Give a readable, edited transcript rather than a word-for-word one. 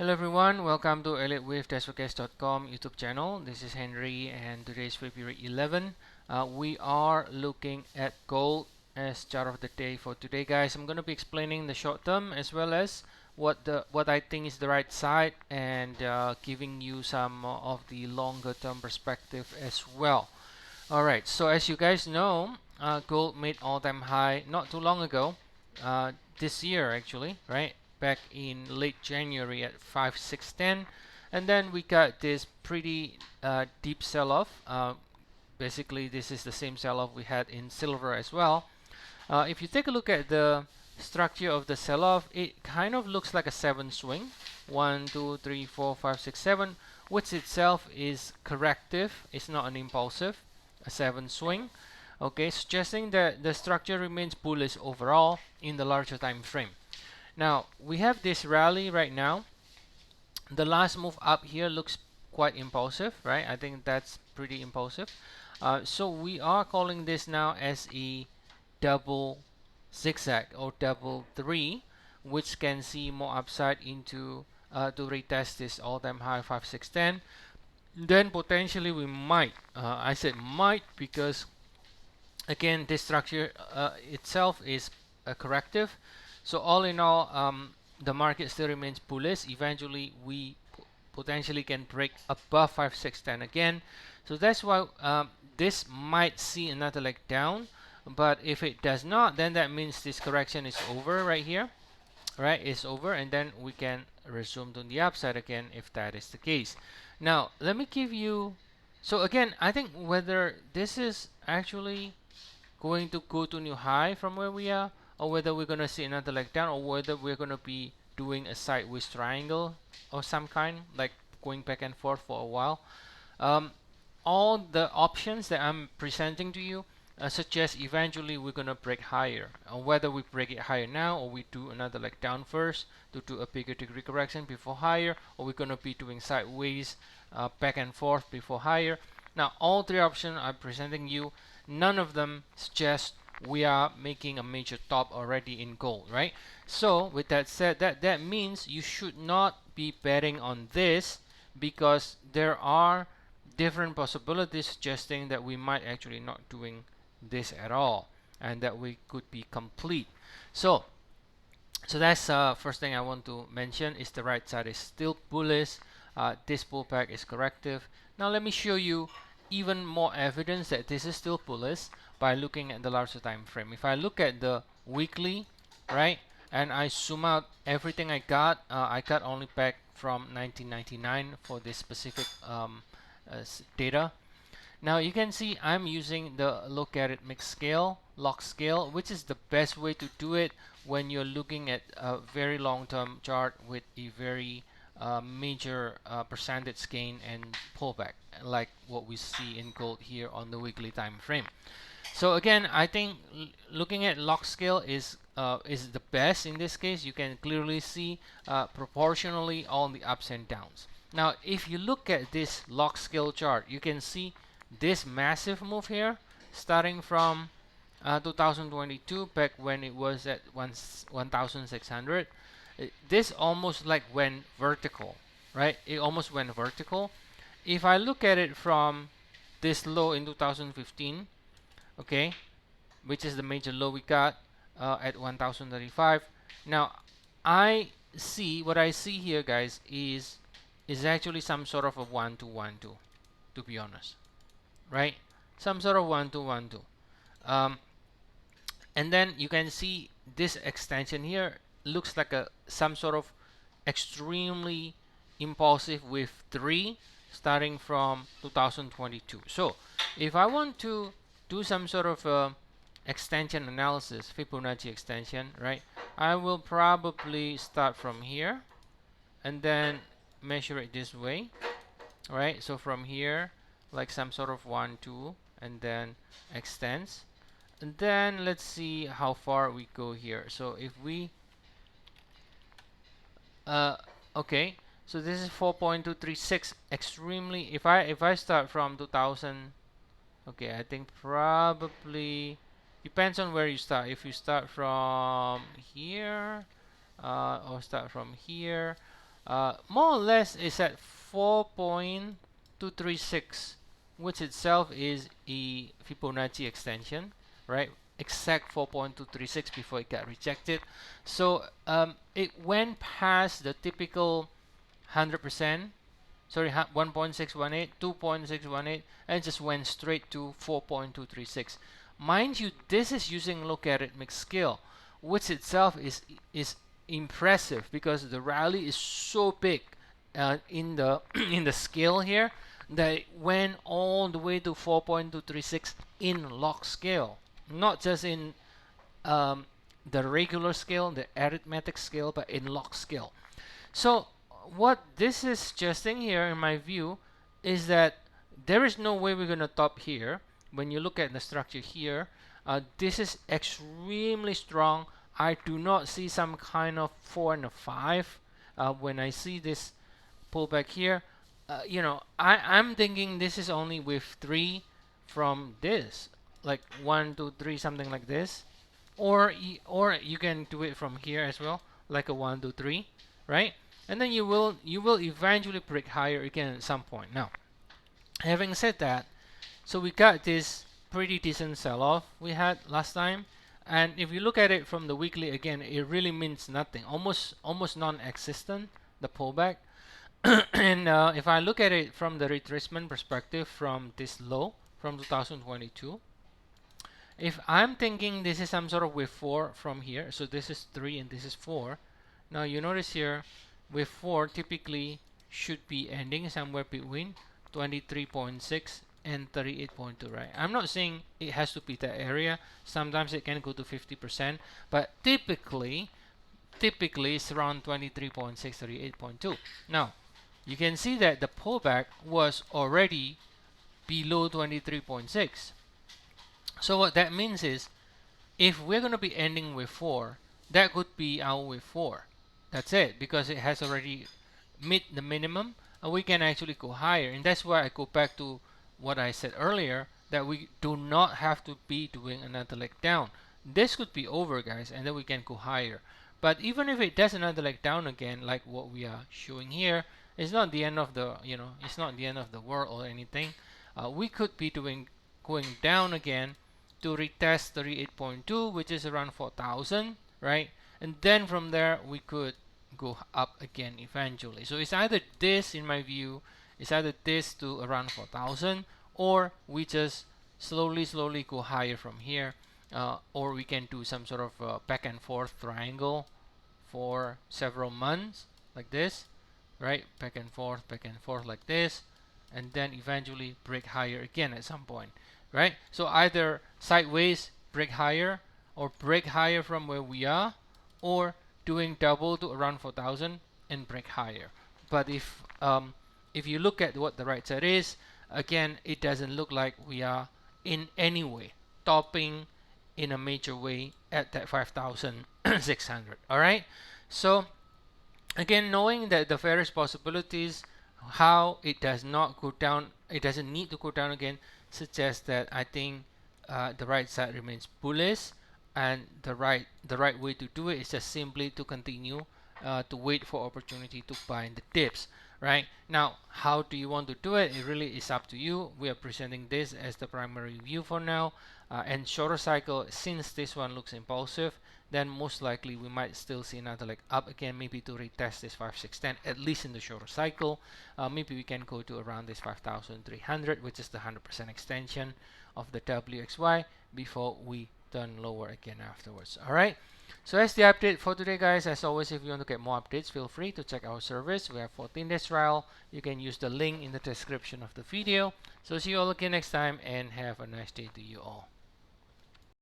Hello everyone, welcome to Elliottwave.com YouTube channel. This is Henry and today is February 11. We are looking at gold as chart of the day for today, guys. I'm going to be explaining the short term as well as what I think is the right side and giving you some of the longer term perspective as well. Alright, so as you guys know, gold made all-time high not too long ago, this year actually, right? Back in late January at 5610, and then we got this pretty deep sell-off. Basically, this is the same sell-off we had in silver as well. If you take a look at the structure of the sell-off, it kind of looks like a 7 swing. 1, 2, 3, 4, 5, 6, 7, which itself is corrective. It's not an impulsive. A 7 swing. Okay, suggesting that the structure remains bullish overall in the larger time frame. Now we have this rally right now. The last move up here looks quite impulsive, right? I think that's pretty impulsive. So we are calling this now as a double zigzag or double 3, which can see more upside into to retest this all-time high 5610. Then potentially we might, I said might because again this structure itself is a corrective. So all in all, the market still remains bullish. Eventually we potentially can break above 5610 again. So that's why this might see another leg down, but if it does not, then that means this correction is over right here, right? It's over, and then we can resume to the upside again if that is the case. Now let me give you, so again I think whether this is actually going to go to new high from where we are, or whether we're gonna see another leg down, or whether we're gonna be doing a sideways triangle of some kind, like going back and forth for a while. All the options that I'm presenting to you suggest eventually we're gonna break higher. Whether we break it higher now, or we do another leg down first to do a bigger degree correction before higher, or we're gonna be doing sideways back and forth before higher. Now all three options I'm presenting you, none of them suggest we are making a major top already in gold, right? So with that said, that means you should not be betting on this, because there are different possibilities suggesting that we might actually not doing this at all, and that we could be complete. So that's first thing I want to mention is the right side is still bullish. This pullback is corrective. Now let me show you even more evidence that this is still bullish by looking at the larger time frame. If I look at the weekly, right, and I zoom out everything I got only back from 1999 for this specific data. Now you can see I'm using the logarithmic scale, log scale, which is the best way to do it when you're looking at a very long-term chart with a very major percentage gain and pullback, like what we see in gold here on the weekly time frame. So again, I think looking at log scale is the best in this case. You can clearly see proportionally all the ups and downs. Now if you look at this log scale chart, you can see this massive move here starting from 2022, back when it was at 1600. This almost like went vertical, right? It almost went vertical. If I look at it from this low in 2015, okay, which is the major low we got at 1035. Now I see, what I see here, guys, is actually some sort of a 1-2-1-2, to be honest, right? Some sort of 1-2-1-2. And then you can see this extension here looks like some sort of extremely impulsive with 3 starting from 2022. So if I want to do some sort of extension analysis, Fibonacci extension, right, I will probably start from here and then measure it this way, right? So from here, like some sort of 1-2, and then extends, and then let's see how far we go here. So if we okay, so this is 4.236, extremely, if I start from 2000, okay, I think probably depends on where you start. If you start from here or start from here, more or less is at 4.236, which itself is a Fibonacci extension, right? Exact 4.236 before it got rejected. So it went past the typical 100%, sorry, 1.618, 2.618, and just went straight to 4.236. Mind you, this is using logarithmic scale, which itself is impressive because the rally is so big in the in the scale here that it went all the way to 4.236 in log scale, not just in the regular scale, the arithmetic scale, but in log scale. So what this is suggesting here, in my view, is that there is no way we're going to top here. When you look at the structure here, this is extremely strong. I do not see some kind of 4 and a 5 when I see this pullback here. You know, I'm thinking this is only with 3 from this, like 1, 2, 3, something like this, or you can do it from here as well, like a 1, 2, 3, right? And then you will eventually break higher again at some point. Now, having said that, so we got this pretty decent sell-off we had last time, and if you look at it from the weekly, again, it really means nothing, almost non-existent, the pullback. And if I look at it from the retracement perspective from this low from 2022, if I'm thinking this is some sort of wave 4 from here, so this is 3 and this is 4. Now you notice here, wave 4 typically should be ending somewhere between 23.6 and 38.2, right? I'm not saying it has to be that area. Sometimes it can go to 50%, but typically it's around 23.6, 38.2. Now, you can see that the pullback was already below 23.6. So what that means is, if we're going to be ending with 4, that could be our wave 4. That's it, because it has already met the minimum, and we can actually go higher. And that's why I go back to what I said earlier, that we do not have to be doing another leg down. This could be over, guys, and then we can go higher. But even if it does another leg down again, like what we are showing here, it's not the end of the, it's not the end of the world or anything. We could be going down again to retest 38.2, which is around 4,000, right? And then from there we could go up again eventually. So it's either this, in my view, it's either this to around 4,000, or we just slowly go higher from here, or we can do some sort of back and forth triangle for several months like this, right? Back and forth like this, and then eventually break higher again at some point, right? So either sideways break higher, or break higher from where we are, or doing double to around 4,000 and break higher. But if you look at what the right side is, again, it doesn't look like we are in any way topping in a major way at that 5,600. All right. So again, knowing that the various possibilities, how it does not go down, it doesn't need to go down again, suggests that I think the right side remains bullish, and the right way to do it is just simply to continue to wait for opportunity to buy in the dips. Right now, how do you want to do it? It really is up to you. We are presenting this as the primary view for now, and shorter cycle, since this one looks impulsive, then most likely we might still see another leg up again, maybe to retest this 5610, at least in the shorter cycle. Maybe we can go to around this 5,300, which is the 100% extension of the WXY, before we turn lower again afterwards. All right. So that's the update for today, guys. As always, if you want to get more updates, feel free to check our service. We have 14-day trial. You can use the link in the description of the video. So see you all again next time, and have a nice day to you all.